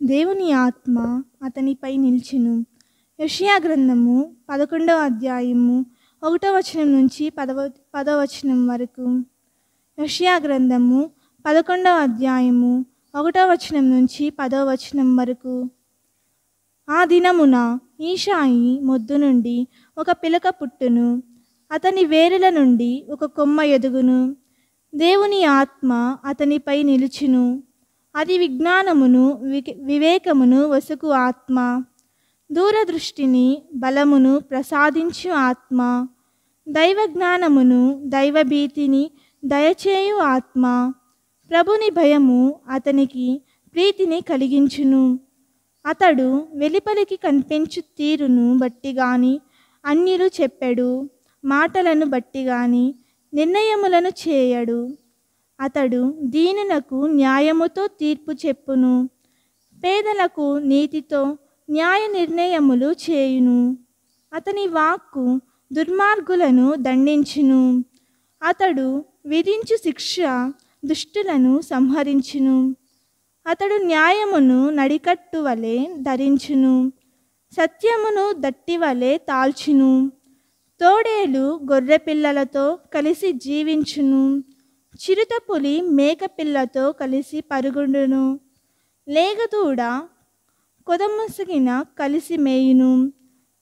దేవుని ఆత్మ అతనిపై నిలిచెను. యెషయా గ్రంథము 11వ అధ్యాయము 1వ వచనం నుంచి 10వ వచనం వరకు. యెషయా గ్రంథము 11వ అధ్యాయము 1వ వచనం నుంచి 10వ వచనం వరకు. ఆ దినమున ఈశాయి మొద్దు నుండి ఒక పిలక పుట్టును, అతని వేరుల నుండి ఒక కొమ్మ ఎదుగును. దేవుని ఆత్మ అతనిపై నిలుచును. అది విజ్ఞానమును వివేకమును వసుకు ఆత్మ, దూరదృష్టిని బలమును ప్రసాదించు ఆత్మ, దైవజ్ఞానమును దైవభీతిని దయచేయు ఆత్మ. ప్రభుని భయము అతనికి ప్రీతిని కలిగించును. అతడు వెలుపలికి కనిపించు తీరును బట్టి గాని, అన్యులు చెప్పెడు మాటలను బట్టి గాని నిర్ణయములను చేయడు. అతడు దీనులకు న్యాయముతో తీర్పు చెప్పును, పేదలకు నీతితో న్యాయ నిర్ణయములు చేయును. అతని వాక్కు దుర్మార్గులను దండించును. అతడు విధించు శిక్ష దుష్టులను సంహరించును. అతడు న్యాయమును నడికట్టు వలె ధరించును, సత్యమును దట్టి వలె తాల్చును. తోడేలు గొర్రెపిల్లలతో కలిసి జీవించును, చిరుతపులి మేకపిల్లతో కలిసి పరుగుడును. లేగదూడ కొదముసిగిన కలిసి మేయును,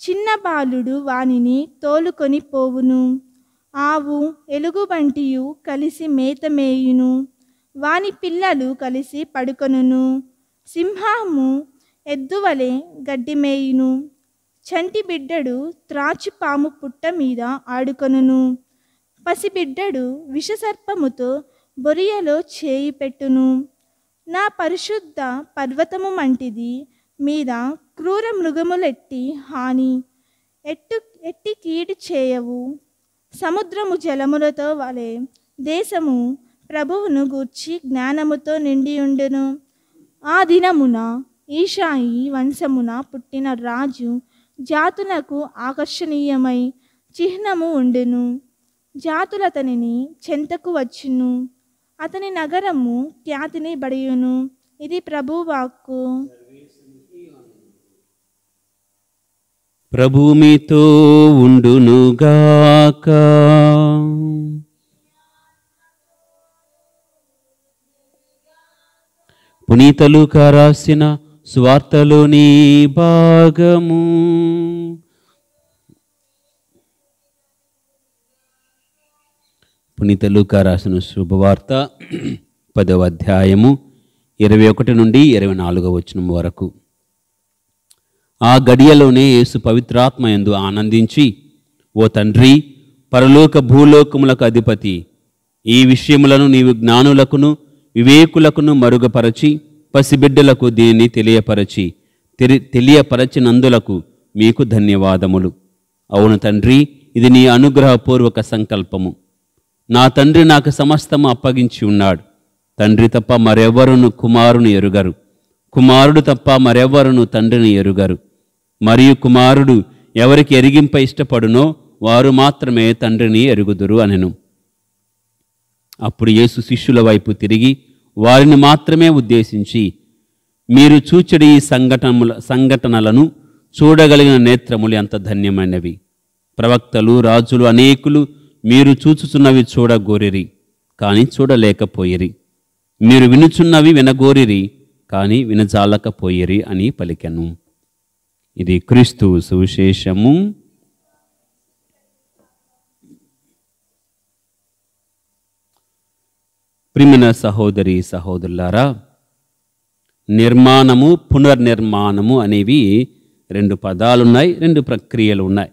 చిన్న బాలుడు వానిని తోలుకొని పోవును. ఆవు ఎలుగుబంటియు కలిసి మేత మేయును, వాని పిల్లలు కలిసి పడుకొనును. సింహము ఎద్దువలె గడ్డి మేయును, చంటి బిడ్డడు త్రాచుపాము పుట్ట మీద ఆడుకొనును. పసిబిడ్డడు విషసర్పముతో బొరియలో చేయి పెట్టును. నా పరిశుద్ధ పర్వతము మంటిది మీద క్రూర మృగములెట్టి హాని ఎట్టి కీడు చేయవు. సముద్రము జలములతో వలె దేశము ప్రభువును గూర్చి జ్ఞానముతో నిండియుండును. ఆ దినమున ఈశాయి వంశమున పుట్టిన రాజు జాతులకు ఆకర్షణీయమై చిహ్నము ఉండును. జాతులతనిని చెంతకు వచ్చును, అతని నగరము ఖ్యాతిని బడియును. ఇది ప్రభువాక్కు. ప్రభువు మీతో ఉండునుగాక. పునీత లూకా రాసిన సువార్తలోని భాగము. పునీత లూకా రాసిన శుభవార్త 10వ అధ్యాయము 21 నుండి 24వ వచనం వరకు. ఆ గడియలోనే యేసు పవిత్రాత్మయందు ఆనందించి, ఓ తండ్రి, పరలోక భూలోకములకు అధిపతి, ఈ విషయములను నీవు జ్ఞానులకును వివేకులకును మరుగుపరచి పసిబిడ్డలకు దీనిని తెలియపరచినందులకు మీకు ధన్యవాదములు. అవును తండ్రి, ఇది నీ అనుగ్రహపూర్వక సంకల్పము. నా తండ్రి నాకు సమస్తము అప్పగించి ఉన్నాడు. తండ్రి తప్ప మరెవ్వరును కుమారుని ఎరుగరు, కుమారుడు తప్ప మరెవ్వరును తండ్రిని ఎరుగరు. మరియు కుమారుడు ఎవరికి ఎరిగింప ఇష్టపడునో వారు మాత్రమే తండ్రిని ఎరుగుదురు అనెను. అప్పుడు యేసు శిష్యుల వైపు తిరిగి వారిని మాత్రమే ఉద్దేశించి, మీరు చూచెడి ఈ సంఘటనలను చూడగలిగిన నేత్రములు ఎంత ధన్యమైనవి. ప్రవక్తలు, రాజులు అనేకులు మీరు చూచుచున్నవి చూడగోరిరి, కానీ చూడలేకపోయిరి. మీరు వినుచున్నవి వినగోరిరి, కానీ వినజాలకపోయిరి అని పలికెను. ఇది క్రీస్తు సువిశేషము. ప్రియమైన సహోదరి సహోదరులారా, నిర్మాణము, పునర్నిర్మాణము అనేవి 2 పదాలున్నాయి, 2 ప్రక్రియలు ఉన్నాయి.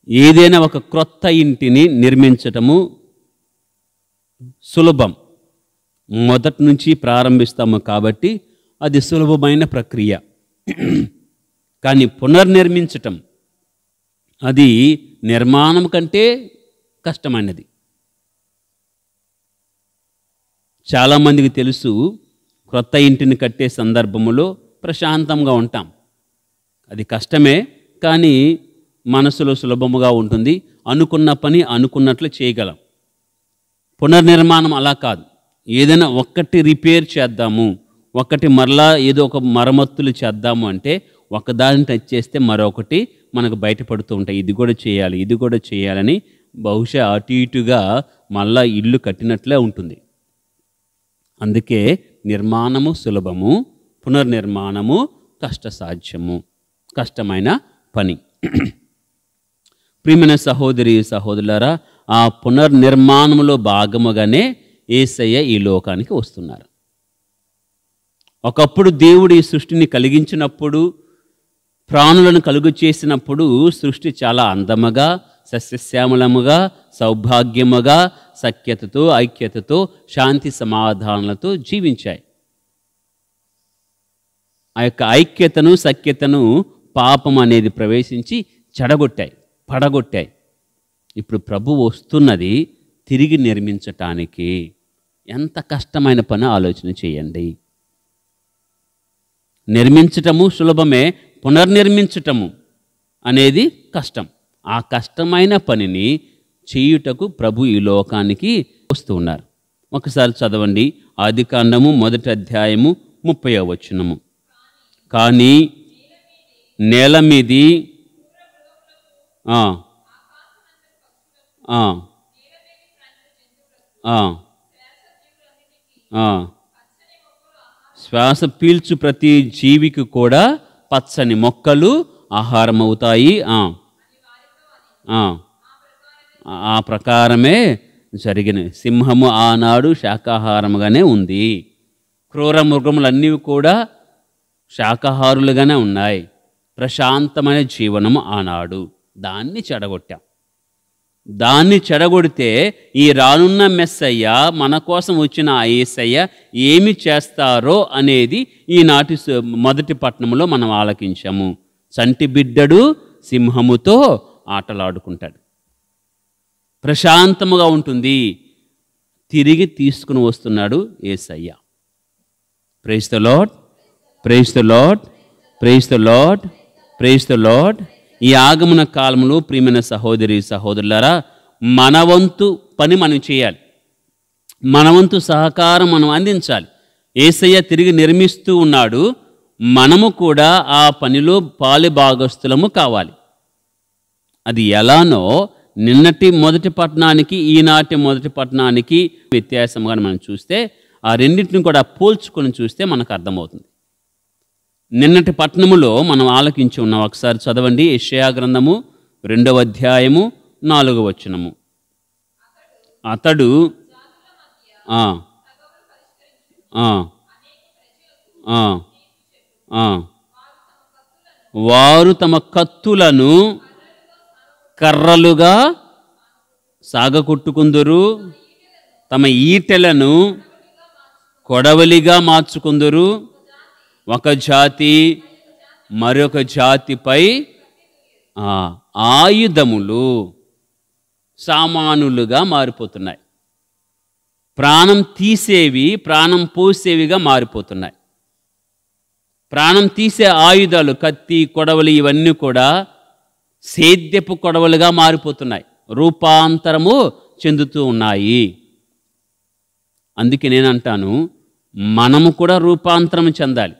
ఏదైనా ఒక క్రొత్త ఇంటిని నిర్మించటము సులభం, మొదటి నుంచి ప్రారంభిస్తాము కాబట్టి అది సులభమైన ప్రక్రియ. కానీ పునర్నిర్మించటం అది నిర్మాణం కంటే కష్టమైనది. చాలామందికి తెలుసు, క్రొత్త ఇంటిని కట్టే సందర్భములో ప్రశాంతంగా ఉంటాం. అది కష్టమే, కానీ మనసులో సులభముగా ఉంటుంది. అనుకున్న పని అనుకున్నట్లు చేయగలం. పునర్నిర్మాణం అలా కాదు. ఏదైనా ఒక్కటి రిపేర్ చేద్దాము, ఒకటి మరలా ఏదో ఒక మరమ్మతులు చేద్దాము అంటే ఒకదాన్ని టచ్ చేస్తే మరొకటి మనకు బయటపడుతూ ఉంటాయి. ఇది కూడా చేయాలి, ఇది కూడా చేయాలని బహుశా అటు ఇటుగా మళ్ళా ఇల్లు కట్టినట్లే ఉంటుంది. అందుకే నిర్మాణము సులభము, పునర్నిర్మాణము కష్టసాధ్యము, కష్టమైన పని. ప్రియమైన సహోదరి సహోదరులారా, ఆ పునర్నిర్మాణంలో భాగముగానే యేసయ్య ఈ లోకానికి వస్తున్నారు. ఒకప్పుడు దేవుడు ఈ సృష్టిని కలిగించినప్పుడు, ప్రాణులను కలుగు చేసినప్పుడు సృష్టి చాలా అందముగా, సస్యశ్యామలముగా, సౌభాగ్యముగా, సఖ్యతతో, ఐక్యతతో, శాంతి సమాధానాలతో జీవించాయి. ఆ యొక్క ఐక్యతను, సఖ్యతను పాపం అనేది ప్రవేశించి చెడగొట్టాయి, పడగొట్టాయి. ఇప్పుడు ప్రభు వస్తున్నది తిరిగి నిర్మించటానికి. ఎంత కష్టమైన పని ఆలోచన చేయండి. నిర్మించటము సులభమే, పునర్నిర్మించటము అనేది కష్టం. ఆ కష్టమైన పనిని చేయుటకు ప్రభు ఈ లోకానికి వస్తూ ఉన్నారు. ఒకసారి చదవండి, ఆదికాండము 1వ అధ్యాయము 30వ వచనము. కానీ నేల మీది శ్వాస పీల్చు ప్రతి జీవికి కూడా పచ్చని మొక్కలు ఆహారం అవుతాయి. ఆ ప్రకారమే జరిగిన. సింహము ఆనాడు శాకాహారముగానే ఉంది. క్రూర మృగములన్నీ కూడా శాకాహారులుగానే ఉన్నాయి. ప్రశాంతమైన జీవనము ఆనాడు. దాన్ని చెడగొట్టాం. దాన్ని చెడగొడితే ఈ రానున్న మెస్సయ్య, మన కోసం వచ్చిన ఆ యేసయ్య ఏమి చేస్తారో అనేది ఈనాటి మొదటి పట్టణంలో మనం ఆలకించాము. చంటి బిడ్డడు సింహముతో ఆటలాడుకుంటాడు. ప్రశాంతముగా ఉంటుంది. తిరిగి తీసుకుని వస్తున్నాడు Yesayya. Praise the lord, praise the lord, praise the lord, praise the lord. ఈ ఆగమన కాలంలో ప్రియమైన సహోదరి సహోదరులారా, మన వంతు పని మనం చేయాలి. మన వంతు సహకారం మనం అందించాలి. యేసయ్య తిరిగి నిర్మిస్తూ ఉన్నాడు. మనము కూడా ఆ పనిలో పాలుభాగస్తులము కావాలి. అది ఎలానో నిన్నటి మొదటి పట్టణానికి ఈనాటి మొదటి పట్టణానికి వ్యత్యాసంగా మనం చూస్తే, ఆ రెండింటిని కూడా పోల్చుకొని చూస్తే మనకు అర్థమవుతుంది. నిన్నటి పట్టణములో మనం ఆలకించి ఉన్నాం. ఒకసారి చదవండి, యెషయా గ్రంథము 2వ అధ్యాయము 4వ వచనము. అతడు వారు తమ కత్తులను కర్రలుగా సాగకొట్టుకుందురు, తమ ఈటెలను కొడవలిగా మార్చుకుందురు. ఒక జాతి మరొక జాతిపై ఆయుధములు, సామానులుగా మారిపోతున్నాయి. ప్రాణం తీసేవి ప్రాణం పోసేవిగా మారిపోతున్నాయి. ప్రాణం తీసే ఆయుధాలు, కత్తి, కొడవలి, ఇవన్నీ కూడా సేద్యపు కొడవలుగా మారిపోతున్నాయి, రూపాంతరము చెందుతూ ఉన్నాయి. అందుకే నేనంటాను, మనము కూడా రూపాంతరం చెందాలి.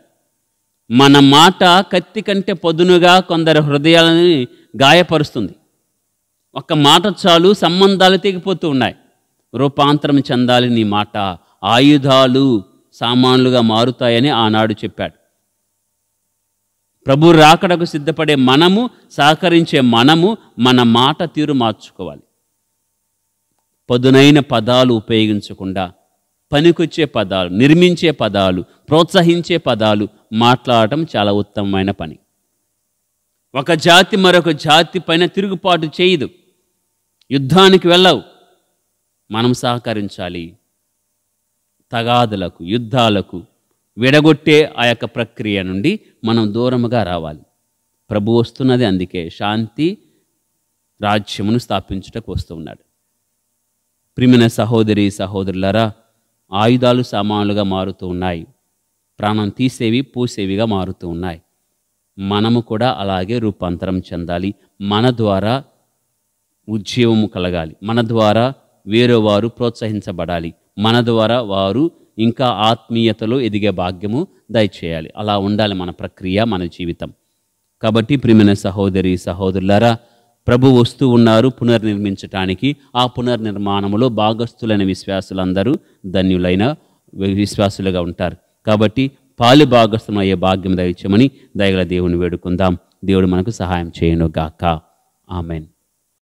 మన మాట కత్తి కంటే పదునుగా కొందరి హృదయాలని గాయపరుస్తుంది. ఒక మాట చాలు, సంబంధాలు తెగిపోతూ ఉన్నాయి. రూపాంతరం చెందాలి నీ మాట. ఆయుధాలు, సామాన్లుగా మారుతాయని ఆనాడు చెప్పాడు. ప్రభు రాకడకు సిద్ధపడే మనము, సహకరించే మనము మన మాట తీరు మార్చుకోవాలి. పదునైన పదాలు ఉపయోగించకుండా పనికొచ్చే పదాలు, నిర్మించే పదాలు, ప్రోత్సహించే పదాలు మాట్లాడటం చాలా ఉత్తమమైన పని. ఒక జాతి మరొక జాతి పైన తిరుగుబాటు చేయదు. యుద్ధానికి వెళ్ళవు. మనం సహకరించాలి. తగాదులకు, యుద్ధాలకు, విడగొట్టే ఆ యొక్క ప్రక్రియ నుండి మనం దూరముగా రావాలి. ప్రభు వస్తున్నది అందుకే, శాంతి రాజ్యమును స్థాపించుటకు వస్తూ ఉన్నాడు. ప్రియమైన సహోదరి సహోదరులారా, ఆయుధాలు సామాన్లుగా మారుతూ ఉన్నాయి. ప్రాణం తీసేవి పూసేవిగా మారుతూ ఉన్నాయి. మనము కూడా అలాగే రూపాంతరం చెందాలి. మన ద్వారా ఉద్యోగము కలగాలి. మన ద్వారా వేరే వారు ప్రోత్సహించబడాలి. మన ద్వారా వారు ఇంకా ఆత్మీయతలో ఎదిగే భాగ్యము దయచేయాలి. అలా ఉండాలి మన ప్రక్రియ, మన జీవితం. కాబట్టి ప్రియమైన సహోదరి సహోదరులారా, ప్రభు వస్తూ ఉన్నారు పునర్నిర్మించటానికి. ఆ పునర్నిర్మాణంలో భాగస్థులైన విశ్వాసులందరూ ధన్యులైన విశ్వాసులుగా ఉంటారు. కాబట్టి పాలి భాగస్థులం అయ్యే భాగ్యం దయచేయమని దయగల దేవుని వేడుకుందాం. దేవుడు మనకు సహాయం చేయను గాక. ఆమెన్.